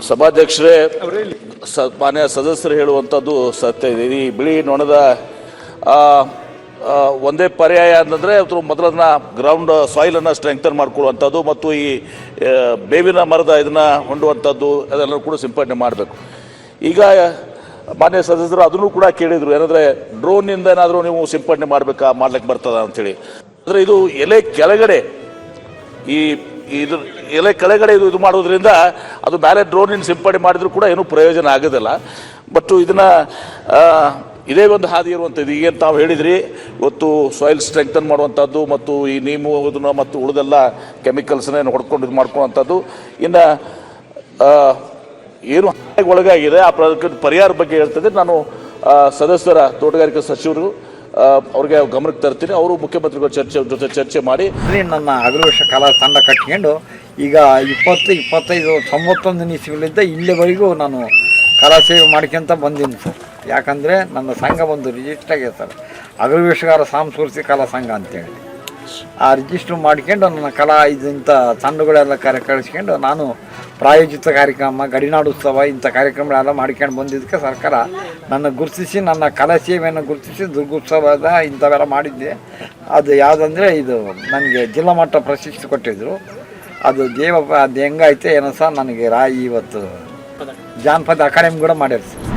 ಸಭಾಧ್ಯಕ್ಷರೇ, ಮಾನ್ಯ ಸದಸ್ಯರು ಹೇಳುವಂಥದ್ದು ಸತ್ಯ ಇದೆ. ಈ ಬಿಳಿ ನೊಣದ ಒಂದೇ ಪರ್ಯಾಯ ಅಂತಂದರೆ ಮೊದಲನ್ನ ಗ್ರೌಂಡ್ ಸಾಯಿಲನ್ನು ಸ್ಟ್ರೆಂಗ್ತನ್ ಮಾಡ್ಕೊಳ್ಳುವಂಥದ್ದು ಮತ್ತು ಈ ಬೇವಿನ ಮರದ ಇದನ್ನು ಹೊಂಡುವಂಥದ್ದು ಅದೆಲ್ಲರೂ ಕೂಡ ಸಿಂಪಡಣೆ ಮಾಡಬೇಕು. ಈಗ ಮಾನ್ಯ ಸದಸ್ಯರು ಅದನ್ನು ಕೂಡ ಕೇಳಿದರು, ಏನಂದರೆ ಡ್ರೋನ್ನಿಂದ ಏನಾದರೂ ನೀವು ಸಿಂಪಡಣೆ ಮಾಡ್ಲಿಕ್ಕೆ ಬರ್ತದ ಅಂಥೇಳಿ. ಅಂದರೆ ಇದು ಎಲೆ ಕೆಳಗಡೆ ಎಲೆ ಕೆಳಗಡೆ ಇದು ಮಾಡೋದ್ರಿಂದ ಅದು ಮೇಲೆ ಡ್ರೋನಿನ ಸಿಂಪಡಣೆ ಮಾಡಿದರೂ ಕೂಡ ಏನೂ ಪ್ರಯೋಜನ ಆಗೋದಿಲ್ಲ. ಬಟ್ ಇದನ್ನು ಇದೇ ಒಂದು ಹಾದಿ ಇರುವಂಥದ್ದು. ಈಗೇನು ತಾವು ಹೇಳಿದ್ರಿ, ಇವತ್ತು ಸಾಯಿಲ್ ಸ್ಟ್ರೆಂಗ್ತನ್ ಮಾಡುವಂಥದ್ದು ಮತ್ತು ಈ ನೀಮು ಅದನ್ನು ಮತ್ತು ಉಳಿದೆಲ್ಲ ಕೆಮಿಕಲ್ಸ್ನ ಹೊಡ್ಕೊಂಡು ಇದು ಮಾಡ್ಕೊಳ್ಳುವಂಥದ್ದು. ಇನ್ನು ಏನು ಒಳಗಾಗಿದೆ ಆ ಪರಿಹಾರ ಬಗ್ಗೆ ಹೇಳ್ತದೆ. ನಾನು ಸದಸ್ಯರ ತೋಟಗಾರಿಕಾ ಸಚಿವರು ಅವ್ರಿಗೆ ಗಮನಕ್ಕೆ ತರ್ತೀನಿ. ಅವರು ಮುಖ್ಯಮಂತ್ರಿಗಳ ಜೊತೆ ಚರ್ಚೆ ಮಾಡಿ ನನ್ನ ಅಗ್ರವೇಶ ಕಲಾ ತಂಡ ಕಟ್ಕೊಂಡು ಈಗ 20-25 91 ಇಸ್ವಿಲಿಂದ ಇಲ್ಲಿವರೆಗೂ ನಾನು ಕಲಾ ಸೇವೆ ಮಾಡ್ಕೊಂತ ಬಂದೀನಿ ಸರ್. ಯಾಕಂದರೆ ನನ್ನ ಸಂಘ ಒಂದು ರಿಜಿಸ್ಟರ್ ಆಗಿದೆ ಸರ್, ಅಗ್ರವೇಶಗಾರ ಸಾಂಸ್ಕೃತಿಕ ಕಲಾ ಸಂಘ ಅಂತೇಳಿ. ಆ ರಿಜಿಸ್ಟ್ರ್ ಮಾಡ್ಕೊಂಡು ನನ್ನ ಕಲಾ ಇಂಥ ತಂಡಗಳೆಲ್ಲ ಕಳಿಸ್ಕೊಂಡು ನಾನು ಪ್ರಾಯೋಜಿತ ಕಾರ್ಯಕ್ರಮ, ಗಡಿನಾಡೋತ್ಸವ ಇಂಥ ಕಾರ್ಯಕ್ರಮಗಳೆಲ್ಲ ಮಾಡ್ಕೊಂಡು ಬಂದಿದ್ದಕ್ಕೆ ಸರ್ಕಾರ ನನ್ನ ಗುರುತಿಸಿ, ನನ್ನ ಕಲಾ ಸೇವೆಯನ್ನು ಗುರುತಿಸಿ ದುರ್ಗೋತ್ಸವದ ಇಂಥವೆಲ್ಲ ಮಾಡಿದ್ದೆ. ಅದು ಯಾವುದಂದರೆ ಇದು ನನಗೆ ಜಿಲ್ಲಾ ಮಟ್ಟ ಪ್ರಶಸ್ತಿ ಕೊಟ್ಟಿದ್ದರು. ಅದು ಅದು ಹೆಂಗೈತೆ ಏನೋ ಸಹ ನನಗೆ ಇವತ್ತು ಜಾನಪದ ಅಕಾಡೆಮಿ ಕೂಡ ಮಾಡ್ಯಾರ ಸರ್.